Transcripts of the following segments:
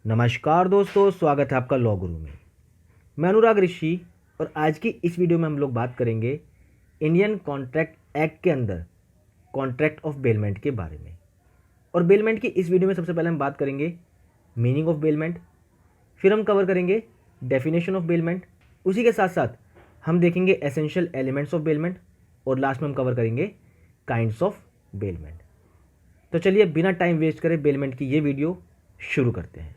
नमस्कार दोस्तों, स्वागत है आपका लॉ गुरु में। मैं अनुराग ऋषि और आज की इस वीडियो में हम लोग बात करेंगे इंडियन कॉन्ट्रैक्ट एक्ट के अंदर कॉन्ट्रैक्ट ऑफ बेलमेंट के बारे में। और बेलमेंट की इस वीडियो में सबसे पहले हम बात करेंगे मीनिंग ऑफ बेलमेंट, फिर हम कवर करेंगे डेफिनेशन ऑफ बेलमेंट, उसी के साथ साथ हम देखेंगे एसेंशियल एलिमेंट्स ऑफ बेलमेंट और लास्ट में हम कवर करेंगे काइंड्स ऑफ बेलमेंट। तो चलिए बिना टाइम वेस्ट करे बेलमेंट की ये वीडियो शुरू करते हैं।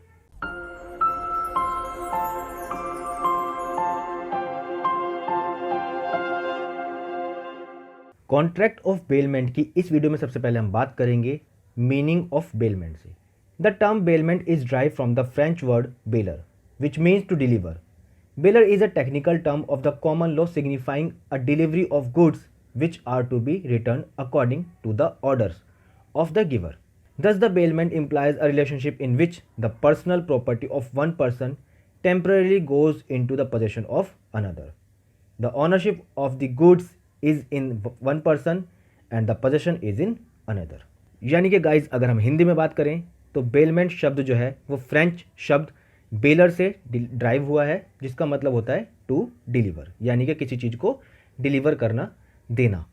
कॉन्ट्रैक्ट ऑफ बेलमेंट की इस वीडियो में सबसे पहले हम बात करेंगे मीनिंग ऑफ बेलमेंट से। The term bailment is drive from the French word bailer which means to deliver. Bailer is a technical term of the common law signifying a delivery of goods which are to be return according to the orders of the giver. Thus, the bailment implies a relationship in which the personal property of one person temporarily goes into the possession of another. The ownership of the goods is in one person and the possession is in another. यानी कि guys अगर हम हिंदी में बात करें तो bailment शब्द जो है वो फ्रेंच शब्द बेलर से ड्राइव हुआ है, जिसका मतलब होता है टू डिलीवर, यानी कि किसी चीज़ को डिलीवर करना, देना।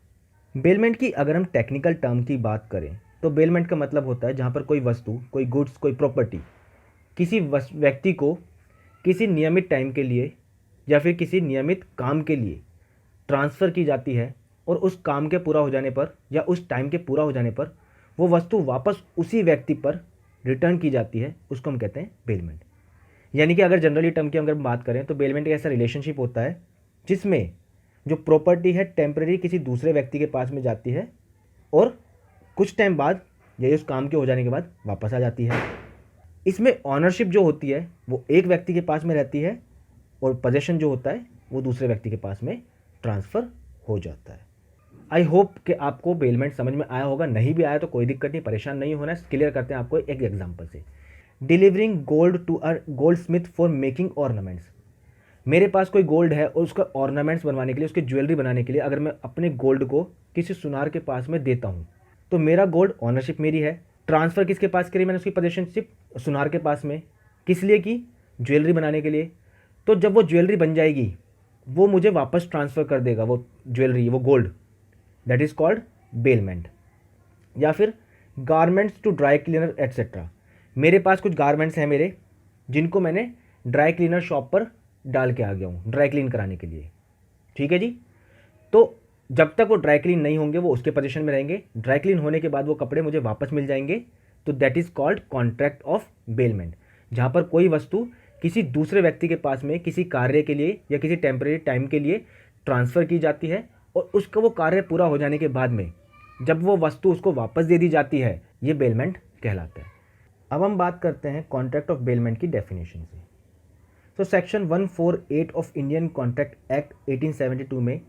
बेलमेंट की अगर हम टेक्निकल टर्म की बात करें तो बेलमेंट का मतलब होता है जहाँ पर कोई वस्तु, कोई गुड्स, कोई प्रॉपर्टी किसी व्यक्ति को किसी नियमित टाइम के लिए या फिर किसी नियमित काम के लिए ट्रांसफ़र की जाती है और उस काम के पूरा हो जाने पर या उस टाइम के पूरा हो जाने पर वो वस्तु वापस उसी व्यक्ति पर रिटर्न की जाती है, उसको हम कहते हैं बेलमेंट। यानी कि अगर जनरली टर्म की अगर बात करें तो बेलमेंट एक ऐसा रिलेशनशिप होता है जिसमें जो प्रॉपर्टी है टेम्परेरी किसी दूसरे व्यक्ति के पास में जाती है और कुछ टाइम बाद या उस काम के हो जाने के बाद वापस आ जाती है। इसमें ऑनरशिप जो होती है वो एक व्यक्ति के पास में रहती है और पोजेशन जो होता है वो दूसरे व्यक्ति के पास में ट्रांसफ़र हो जाता है। आई होप कि आपको बेलमेंट समझ में आया होगा, नहीं भी आया तो कोई दिक्कत नहीं, परेशान नहीं होना। क्लियर करते हैं आपको एक एग्जाम्पल से। Delivering gold to a goldsmith for making ornaments. मेरे पास कोई गोल्ड है और उसका ऑर्नामेंट्स बनवाने के लिए, उसकी ज्वेलरी बनाने के लिए अगर मैं अपने गोल्ड को किसी सुनार के पास में देता हूँ तो मेरा गोल्ड ऑनरशिप मेरी है। ट्रांसफ़र किसके पास करी मैंने उसकी पोजेशनशिप? सुनार के पास में। किस लिए की? ज्वेलरी बनाने के लिए। तो जब वो ज्वेलरी बन जाएगी वो मुझे वापस ट्रांसफ़र कर देगा वो ज्वेलरी, वो gold. That is called bailment. या फिर garments to dry cleaner etcetera. मेरे पास कुछ गारमेंट्स हैं मेरे जिनको मैंने ड्राई क्लीनर शॉप पर डाल के आ गया हूँ ड्राई क्लीन कराने के लिए। ठीक है जी। तो जब तक वो ड्राई क्लीन नहीं होंगे वो उसके पोजीशन में रहेंगे। ड्राई क्लीन होने के बाद वो कपड़े मुझे वापस मिल जाएंगे। तो that is called contract of bailment, जहाँ पर कोई वस्तु किसी दूसरे व्यक्ति के पास में किसी कार्य के लिए या किसी टेम्परेरी टाइम के लिए ट्रांसफ़र की जाती है और उसका वो कार्य पूरा हो जाने के बाद में जब वो वस्तु उसको वापस दे दी जाती है, ये बेलमेंट कहलाता है। अब हम बात करते हैं कॉन्ट्रैक्ट ऑफ बेलमेंट की डेफिनेशन से। तो section 148 of Indian contract act 1872 में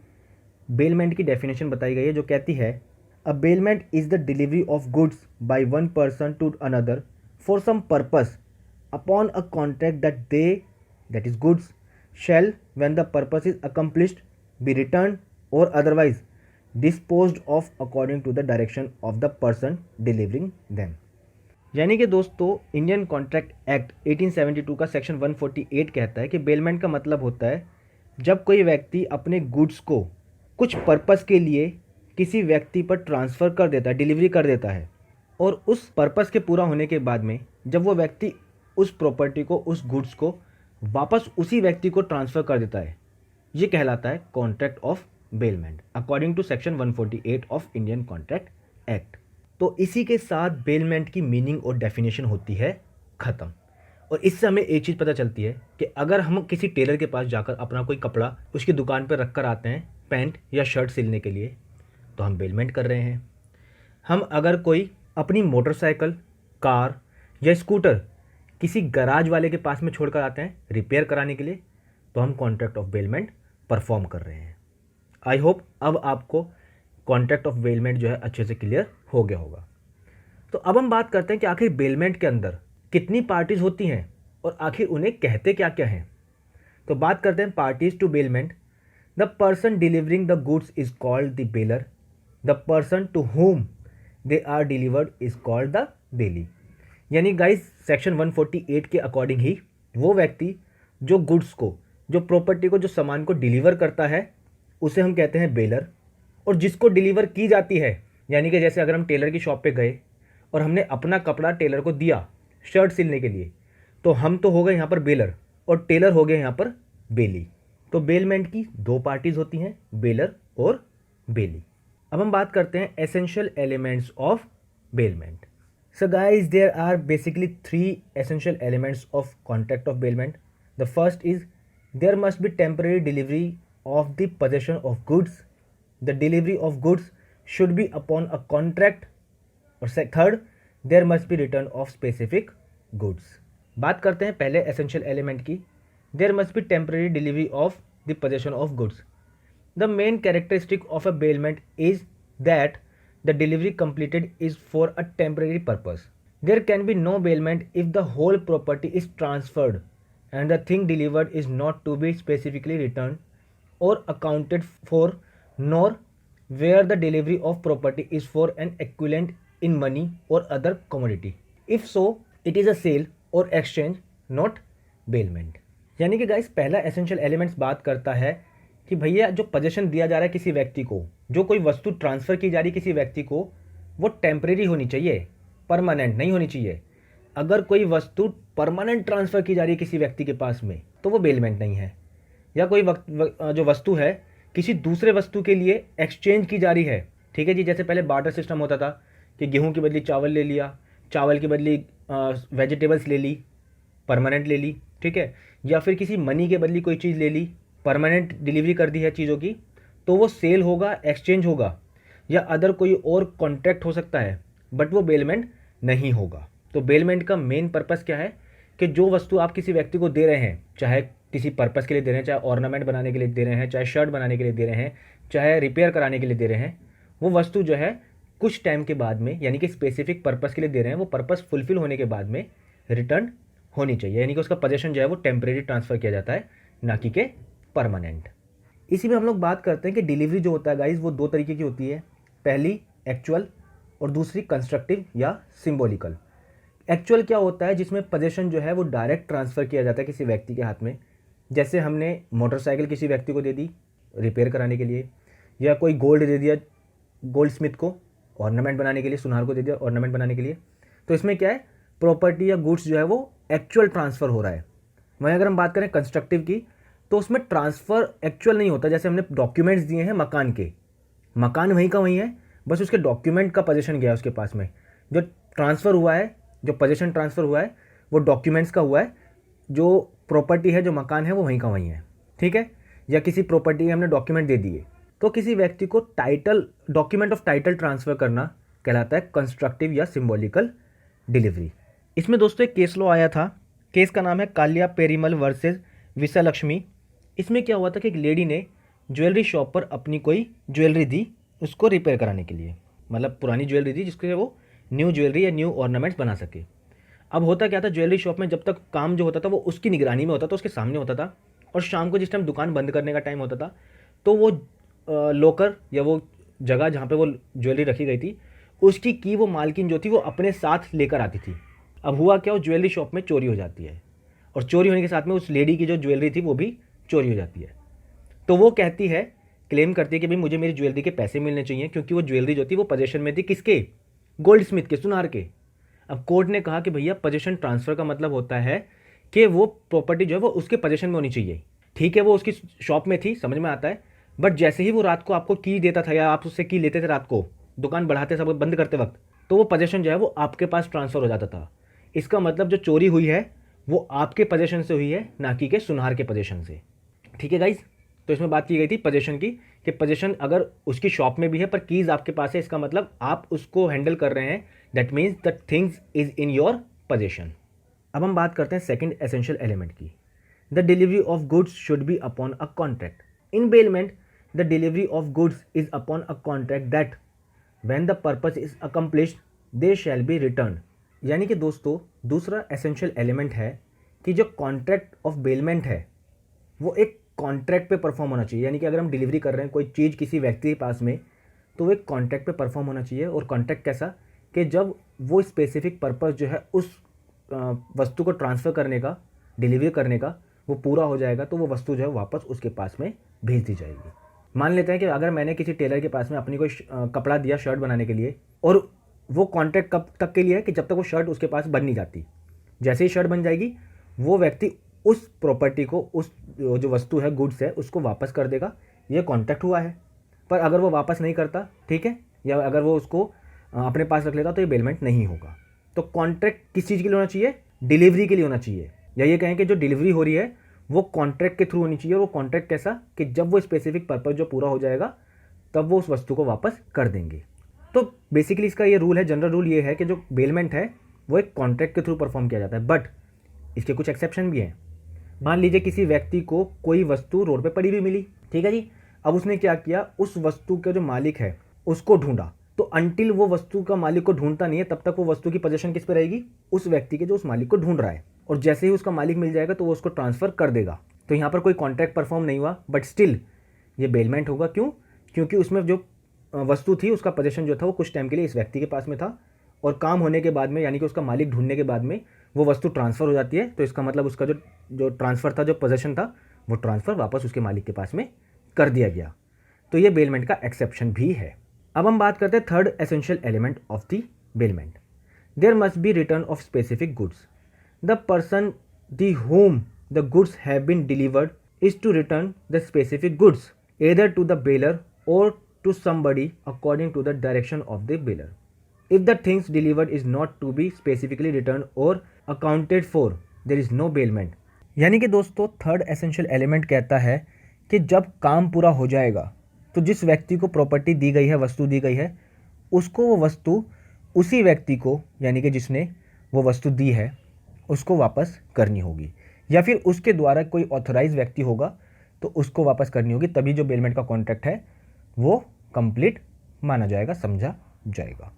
बेलमेंट की डेफिनेशन बताई गई है, जो कहती है a bailment is the delivery of goods by one person to another for some purpose upon a contract that is goods shall when the purpose is accomplished be return और otherwise disposed of according to the direction of the person delivering them. यानी कि दोस्तों Indian contract act 1872 का section 148 कहता है कि bailment का मतलब होता है जब कोई व्यक्ति अपने गुड्स को कुछ पर्पस के लिए किसी व्यक्ति पर ट्रांसफ़र कर देता है, डिलीवरी कर देता है, और उस पर्पस के पूरा होने के बाद में जब वो व्यक्ति उस प्रॉपर्टी को, उस गुड्स को वापस उसी व्यक्ति को ट्रांसफ़र कर देता है, ये कहलाता है contract of bailment according to section 148 of Indian contract act. तो इसी के साथ बेलमेंट की मीनिंग और डेफिनेशन होती है ख़त्म। और इससे हमें एक चीज़ पता चलती है कि अगर हम किसी टेलर के पास जाकर अपना कोई कपड़ा उसकी दुकान पर रख कर आते हैं पैंट या शर्ट सिलने के लिए, तो हम बेलमेंट कर रहे हैं। हम अगर कोई अपनी मोटरसाइकिल, कार या स्कूटर किसी गराज वाले के पास में छोड़कर आते हैं रिपेयर कराने के लिए, तो हम कॉन्ट्रैक्ट ऑफ बेलमेंट परफॉर्म कर रहे हैं। आई होप अब आपको कॉन्ट्रैक्ट ऑफ बेलमेंट जो है अच्छे से क्लियर हो गया होगा। तो अब हम बात करते हैं कि आखिर बेलमेंट के अंदर कितनी पार्टीज होती हैं और आखिर उन्हें कहते क्या क्या हैं। तो बात करते हैं parties to bailment. The person delivering the goods is called the bailor. The person to whom they are delivered is called the bailee. यानी गाइस सेक्शन 148 के अकॉर्डिंग ही वो व्यक्ति जो गुड्स को, जो प्रॉपर्टी को, जो सामान को डिलीवर करता है उसे हम कहते हैं बेलर। और जिसको डिलीवर की जाती है, यानी कि जैसे अगर हम टेलर की शॉप पे गए और हमने अपना कपड़ा टेलर को दिया शर्ट सिलने के लिए, तो हम तो हो गए यहाँ पर बेलर और टेलर हो गए यहाँ पर बेली। तो बेलमेंट की दो पार्टीज होती हैं, बेलर और बेली। अब हम बात करते हैं essential elements of bailment. So guys, there are basically three essential elements of contract of bailment. The first is there must be temporary delivery of the possession of goods. The delivery of goods should be upon a contract. और third, there must be return of specific goods. बात करते हैं पहले essential element की. There must be temporary delivery of the possession of goods. The main characteristic of a bailment is that the delivery completed is for a temporary purpose. There can be no bailment if the whole property is transferred and the thing delivered is not to be specifically returned or accounted for, nor where the delivery of property is for an equivalent in money or other commodity. If so, it is a sale or exchange, not bailment. यानी कि guys पहला essential elements बात करता है कि भैया जो possession दिया जा रहा है किसी व्यक्ति को, जो कोई वस्तु ट्रांसफ़र की जा रही है किसी व्यक्ति को, वो टेम्परेरी होनी चाहिए, परमानेंट नहीं होनी चाहिए। अगर कोई वस्तु परमानेंट ट्रांसफ़र की जा रही है किसी व्यक्ति के पास में तो वो बेलमेंट नहीं है। या कोई जो वस्तु है किसी दूसरे वस्तु के लिए एक्सचेंज की जा रही है, ठीक है जी, जैसे पहले बार्टर सिस्टम होता था कि गेहूँ की बदली चावल ले लिया, चावल की बदली वेजिटेबल्स ले ली, परमानेंट ले ली, ठीक है, या फिर किसी मनी के बदली कोई चीज़ ले ली, परमानेंट डिलीवरी कर दी है चीज़ों की, तो वो सेल होगा, एक्सचेंज होगा, या अदर कोई और कॉन्ट्रैक्ट हो सकता है, बट वो बेलमेंट नहीं होगा। तो बेलमेंट का मेन पर्पस क्या है कि जो वस्तु आप किसी व्यक्ति को दे रहे हैं, चाहे किसी पर्पस के लिए दे रहे हैं, चाहे ऑर्नामेंट बनाने के लिए दे रहे हैं, चाहे शर्ट बनाने के लिए दे रहे हैं, चाहे रिपेयर कराने के लिए दे रहे हैं, वो वस्तु जो है कुछ टाइम के बाद में, यानी कि स्पेसिफिक पर्पस के लिए दे रहे हैं, वो पर्पस फुलफिल होने के बाद में रिटर्न होनी चाहिए, यानी कि उसका पोजेशन जो है वो टेम्परेरी ट्रांसफ़र किया जाता है, ना कि के परमानेंट। इसी में हम लोग बात करते हैं कि डिलीवरी जो होता है गाइज वो दो तरीके की होती है, पहली एक्चुअल और दूसरी कंस्ट्रक्टिव या सिंबॉलिकल। एक्चुअल क्या होता है, जिसमें पोजेशन जो है वो डायरेक्ट ट्रांसफ़र किया जाता है किसी व्यक्ति के हाथ में, जैसे हमने मोटरसाइकिल किसी व्यक्ति को दे दी रिपेयर कराने के लिए, या कोई गोल्ड दे दिया गोल्ड स्मिथ को ऑर्नामेंट बनाने के लिए, सुनार को दे दिया ऑर्नामेंट बनाने के लिए। तो इसमें क्या है, प्रॉपर्टी या गुड्स जो है वो एक्चुअल ट्रांसफ़र हो रहा है। वहीं अगर हम बात करें कंस्ट्रक्टिव की, तो उसमें ट्रांसफ़र एक्चुअल नहीं होता। जैसे हमने डॉक्यूमेंट्स दिए हैं मकान के, मकान वहीं का वहीं है, बस उसके डॉक्यूमेंट का पोजीशन गया है उसके पास में। जो ट्रांसफ़र हुआ है, जो पोजीशन ट्रांसफ़र हुआ है वो डॉक्यूमेंट्स का हुआ है, जो प्रॉपर्टी है, जो मकान है वो वहीं का वहीं है, ठीक है। या किसी प्रॉपर्टी के हमने डॉक्यूमेंट दे दिए, तो किसी व्यक्ति को title, document of title transfer करना कहलाता है कंस्ट्रक्टिव या सिंबॉलिकल डिलीवरी। इसमें दोस्तों एक केस लॉ आया था, केस का नाम है कालिया पेरीमल वर्सेस विशालक्ष्मी। इसमें क्या हुआ था कि एक लेडी ने ज्वेलरी शॉप पर अपनी कोई ज्वेलरी दी उसको रिपेयर कराने के लिए, मतलब पुरानी ज्वेलरी दी जिसके वो न्यू ज्वेलरी या न्यू ऑर्नामेंट्स बना सके। अब होता क्या था, ज्वेलरी शॉप में जब तक काम जो होता था वो उसकी निगरानी में होता था, उसके सामने होता था, और शाम को जिस टाइम दुकान बंद करने का टाइम होता था तो वो लॉकर या वो जगह जहाँ पे वो ज्वेलरी रखी गई थी उसकी की वो मालकिन जो थी वो अपने साथ लेकर आती थी। अब हुआ क्या, वो ज्वेलरी शॉप में चोरी हो जाती है, और चोरी होने के साथ में उस लेडी की जो ज्वेलरी थी वो भी चोरी हो जाती है। तो वो कहती है, क्लेम करती है कि भाई मुझे मेरी ज्वेलरी के पैसे मिलने चाहिए, क्योंकि वो ज्वेलरी जो थी वो पोजेशन में थी किसके, गोल्ड स्मिथ के, सुनार के। अब कोर्ट ने कहा कि भैया पोजेशन ट्रांसफ़र का मतलब होता है कि वो प्रॉपर्टी जो है वो उसके पोजेशन में होनी चाहिए। ठीक है, वो उसकी शॉप में थी, समझ में आता है, बट जैसे ही वो रात को आपको की देता था या आप उससे की लेते थे रात को दुकान बढ़ाते सब बंद करते वक्त, तो वो पोजेशन जो है वो आपके पास ट्रांसफ़र हो जाता था। इसका मतलब जो चोरी हुई है वो आपके पोजेशन से हुई है, ना कि के सुनार के पोजेशन से। ठीक है गाइज, तो इसमें बात की गई थी पोजेशन की, कि पोजेशन अगर उसकी शॉप में भी है पर कीज़ आपके पास है, इसका मतलब आप उसको हैंडल कर रहे हैं, that means that things is in your possession. अब हम बात करते हैं सेकंड एसेंशियल एलिमेंट की, the delivery of goods should be upon a contract. In bailment the delivery of goods is upon a contract that when the purpose is accomplished they shall be return. यानी कि दोस्तों दूसरा essential element है कि जो contract of bailment है वो एक कॉन्ट्रैक्ट पे परफॉर्म होना चाहिए। यानी कि अगर हम डिलीवरी कर रहे हैं कोई चीज़ किसी व्यक्ति के पास में, तो वो एक कॉन्ट्रैक्ट पे परफॉर्म होना चाहिए। और कॉन्ट्रैक्ट कैसा, कि जब वो स्पेसिफिक पर्पस जो है उस वस्तु को ट्रांसफ़र करने का, डिलीवरी करने का, वो पूरा हो जाएगा तो वो वस्तु जो है वापस उसके पास में भेज दी जाएगी। मान लेते हैं कि अगर मैंने किसी टेलर के पास में अपनी कोई कपड़ा दिया शर्ट बनाने के लिए, और वो कॉन्ट्रैक्ट कब तक के लिए है कि जब तक वो शर्ट उसके पास बन नहीं जाती। जैसे ही शर्ट बन जाएगी वो व्यक्ति उस प्रॉपर्टी को, उस जो वस्तु है, गुड्स है, उसको वापस कर देगा। ये कॉन्ट्रैक्ट हुआ है। पर अगर वो वापस नहीं करता, ठीक है, या अगर वो उसको अपने पास रख लेता तो ये बेलमेंट नहीं होगा। तो कॉन्ट्रैक्ट किस चीज़ के लिए होना चाहिए? डिलीवरी के लिए होना चाहिए। या ये कहें कि जो डिलीवरी हो रही है वो कॉन्ट्रैक्ट के थ्रू होनी चाहिए। और वो कॉन्ट्रैक्ट कैसा कि जब वो स्पेसिफिक पर्पस जो पूरा हो जाएगा तब वो उस वस्तु को वापस कर देंगे। तो बेसिकली इसका ये रूल है, जनरल रूल ये है कि जो बेलमेंट है वो एक कॉन्ट्रैक्ट के थ्रू परफॉर्म किया जाता है। बट इसके कुछ एक्सेप्शन भी हैं। मान लीजिए किसी व्यक्ति को कोई वस्तु रोड पे पड़ी हुई मिली, ठीक है जी। अब उसने क्या किया, उस वस्तु का जो मालिक है उसको ढूंढा। तो अंटिल वो वस्तु का मालिक को ढूंढता नहीं है तब तक वो वस्तु की पोजीशन किस पे रहेगी? उस व्यक्ति के जो उस मालिक को ढूंढ रहा है। और जैसे ही उसका मालिक मिल जाएगा तो वो उसको ट्रांसफ़र कर देगा। तो यहाँ पर कोई कॉन्ट्रैक्ट परफॉर्म नहीं हुआ, बट स्टिल ये बेलमेंट होगा। क्यों? क्योंकि उसमें जो वस्तु थी उसका पोजीशन जो था वो कुछ टाइम के लिए इस व्यक्ति के पास में था, और काम होने के बाद में, यानी कि उसका मालिक ढूंढने के बाद में वो वस्तु ट्रांसफ़र हो जाती है। तो इसका मतलब उसका जो ट्रांसफ़र था, जो पोजीशन था, वो ट्रांसफ़र वापस उसके मालिक के पास में कर दिया गया। तो ये बेलमेंट का एक्सेप्शन भी है। अब हम बात करते हैं third essential element of the bailment. There must be return of specific goods. The person the whom the goods have been delivered is to return the specific goods either to the bailor or to somebody according to the direction of the bailor. If the things delivered is not to be specifically returned or accounted for, there is no bailment. यानी कि दोस्तों third essential element कहता है कि जब काम पूरा हो जाएगा तो जिस व्यक्ति को प्रॉपर्टी दी गई है, वस्तु दी गई है, उसको वो वस्तु उसी व्यक्ति को, यानी कि जिसने वो वस्तु दी है, उसको वापस करनी होगी। या फिर उसके द्वारा कोई ऑथराइज व्यक्ति होगा तो उसको वापस करनी होगी। तभी जो बेलमेंट का कॉन्ट्रैक्ट है वो कंप्लीट माना जाएगा, समझा जाएगा।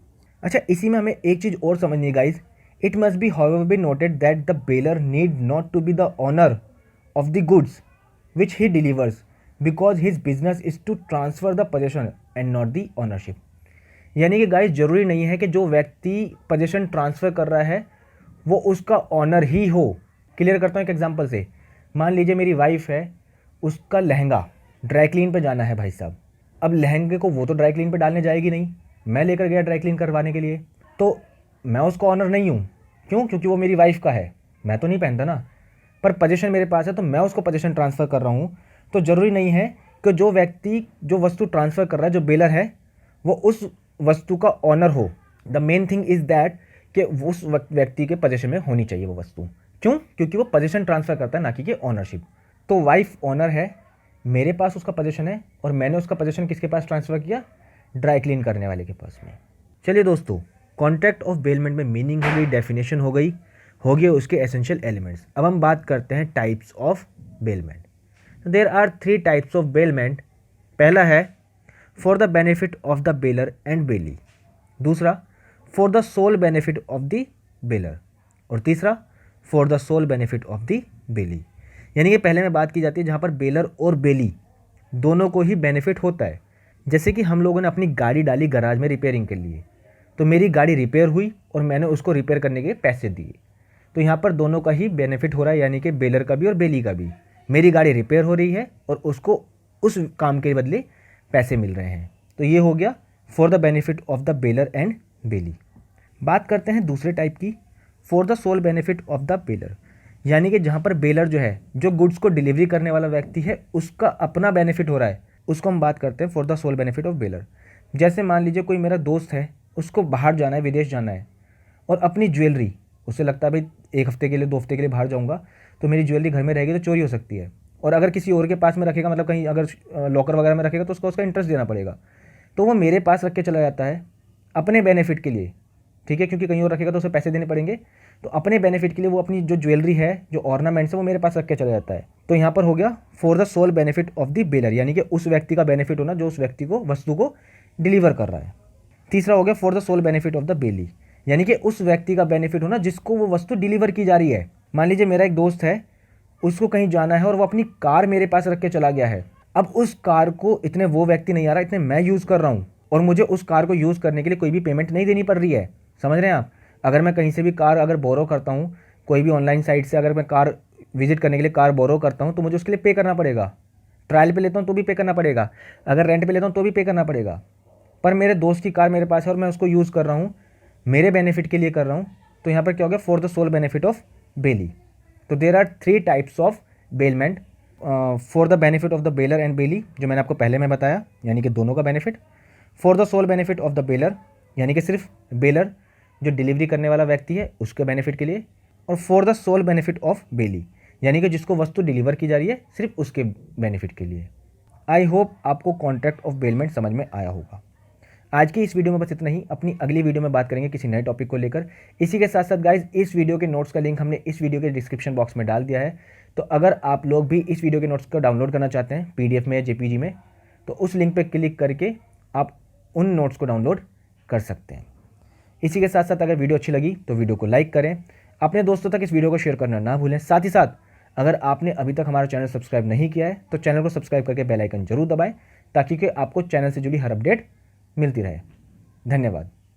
अच्छा, इसी में हमें एक चीज़ और समझनी है guys. It must be however be noted that the bailor need not to be the owner of the goods which he delivers because his business is to transfer the possession and not the ownership. यानी कि guys ज़रूरी नहीं है कि जो व्यक्ति possession transfer कर रहा है वो उसका ऑनर ही हो। क्लियर करता हूँ एक एग्जाम्पल से। मान लीजिए मेरी वाइफ है, उसका लहंगा ड्राई क्लीन पे जाना है भाई साहब। अब लहंगे को वो तो ड्राई क्लीन पे डालने जाएगी नहीं, मैं लेकर गया ड्राई क्लीन करवाने के लिए, तो मैं उसका ऑनर नहीं हूँ। क्यों? क्योंकि वो मेरी वाइफ का है, मैं तो नहीं पहनता ना। पर पोजीशन मेरे पास है तो मैं उसको पोजीशन ट्रांसफ़र कर रहा हूँ। तो ज़रूरी नहीं है कि जो व्यक्ति जो वस्तु ट्रांसफ़र कर रहा है, जो बेलर है, वो उस वस्तु का ऑनर हो। The main thing is that कि उस व्यक्ति के पोजीशन में होनी चाहिए वो वस्तु। क्यों? क्योंकि वो पोजीशन ट्रांसफ़र करता है, ना कि ऑनरशिप। तो वाइफ ऑनर है, मेरे पास उसका पोजीशन है, और मैंने उसका पोजीशन किसके पास ट्रांसफ़र किया? ड्राई क्लीन करने वाले के पास में। चलिए दोस्तों, कॉन्ट्रैक्ट ऑफ बेलमेंट में मीनिंग हो गई, डेफिनेशन हो गई, हो गए उसके एसेंशियल एलिमेंट्स। अब हम बात करते हैं types of bailment. There are 3 types of bailment. पहला है for the benefit of the bailor and bailee, दूसरा for the sole benefit of the bailor, और तीसरा for the sole benefit of the bailee. यानी कि पहले में बात की जाती है जहाँ पर बेलर और बेली दोनों को ही बेनिफिट होता है। जैसे कि हम लोगों ने अपनी गाड़ी डाली गराज में रिपेयरिंग के लिए, तो मेरी गाड़ी रिपेयर हुई और मैंने उसको रिपेयर करने के पैसे दिए, तो यहाँ पर दोनों का ही बेनिफिट हो रहा है, यानी कि बेलर का भी और बेली का भी। मेरी गाड़ी रिपेयर हो रही है और उसको उस काम के बदले पैसे मिल रहे हैं। तो ये हो गया for the benefit of the bailor and bailee. बात करते हैं दूसरे टाइप की, for the sole benefit of the bailor. यानी कि जहाँ पर बेलर जो है, जो गुड्स को डिलीवरी करने वाला व्यक्ति है, उसका अपना बेनिफिट हो रहा है, उसको हम बात करते हैं for the sole benefit of bailor. जैसे मान लीजिए कोई मेरा दोस्त है, उसको बाहर जाना है, विदेश जाना है, और अपनी ज्वेलरी, उसे लगता है भाई 1 हफ्ते के लिए 2 हफ्ते के लिए बाहर जाऊँगा तो मेरी ज्वेलरी घर में रहेगी तो चोरी हो सकती है, और अगर किसी और के पास में रखेगा, मतलब कहीं अगर लॉकर वगैरह में रखेगा तो उसका इंटरेस्ट देना पड़ेगा, तो वो मेरे पास रख के चला जाता है अपने बेनिफिट के लिए, ठीक है, क्योंकि कहीं और रखेगा तो उसे पैसे देने पड़ेंगे। तो अपने बेनिफिट के लिए वो अपनी जो ज्वेलरी है, जो ऑर्नामेंट्स है, वो मेरे पास रख के चला जाता है। तो यहाँ पर हो गया for the sole benefit of the bailor, यानी कि उस व्यक्ति का बेनिफिट होना जो उस व्यक्ति को वस्तु को डिलीवर कर रहा है। तीसरा हो गया for the sole benefit of the bailee, यानी कि उस व्यक्ति का बेनिफिट होना जिसको वो वस्तु डिलीवर की जा रही है। मान लीजिए मेरा एक दोस्त है, उसको कहीं जाना है और वो अपनी कार मेरे पास रख के चला गया है। अब उस कार को इतने वो व्यक्ति नहीं आ रहा, इतने मैं यूज़ कर रहा हूँ, और मुझे उस कार को यूज़ करने के लिए कोई भी पेमेंट नहीं देनी पड़ रही है। समझ रहे हैं आप। अगर मैं कहीं से भी कार अगर बोरो करता हूँ, कोई भी ऑनलाइन साइट से अगर मैं कार विजिट करने के लिए कार बोरो करता हूँ, तो मुझे उसके लिए पे करना पड़ेगा। ट्रायल पे लेता हूँ तो भी पे करना पड़ेगा, अगर रेंट पे लेता हूँ तो भी पे करना पड़ेगा। पर मेरे दोस्त की कार मेरे पास है और मैं उसको यूज़ कर रहा हूँ, मेरे बेनिफिट के लिए कर रहा हूँ, तो यहाँ पर क्या हो गया, for the sole benefit of bailee. तो there are 3 types of bailment for the benefit of the bailor and bailee, जो मैंने आपको पहले में बताया, यानी कि दोनों का benefit. For the sole benefit of the bailor, यानी कि सिर्फ बेलर जो डिलीवरी करने वाला व्यक्ति है उसके बेनिफिट के लिए। और for the sole benefit of bailee, यानी कि जिसको वस्तु डिलीवर की जा रही है सिर्फ उसके बेनिफिट के लिए। आई होप आपको कॉन्ट्रैक्ट ऑफ बेलमेंट समझ में आया होगा। आज की इस वीडियो में बस इतना ही। अपनी अगली वीडियो में बात करेंगे किसी नए टॉपिक को लेकर। इसी के साथ साथ गाइज, इस वीडियो के नोट्स का लिंक हमने इस वीडियो के डिस्क्रिप्शन बॉक्स में डाल दिया है। तो अगर आप लोग भी इस वीडियो के नोट्स को डाउनलोड करना चाहते हैं PDF में या JPG में, तो उस लिंक पर क्लिक करके आप उन नोट्स को डाउनलोड कर सकते हैं। इसी के साथ साथ अगर वीडियो अच्छी लगी तो वीडियो को लाइक करें, अपने दोस्तों तक इस वीडियो को शेयर करना ना भूलें। साथ ही साथ अगर आपने अभी तक हमारा चैनल सब्सक्राइब नहीं किया है तो चैनल को सब्सक्राइब करके बेल आइकन जरूर दबाएं, ताकि कि आपको चैनल से जुड़ी हर अपडेट मिलती रहे। धन्यवाद।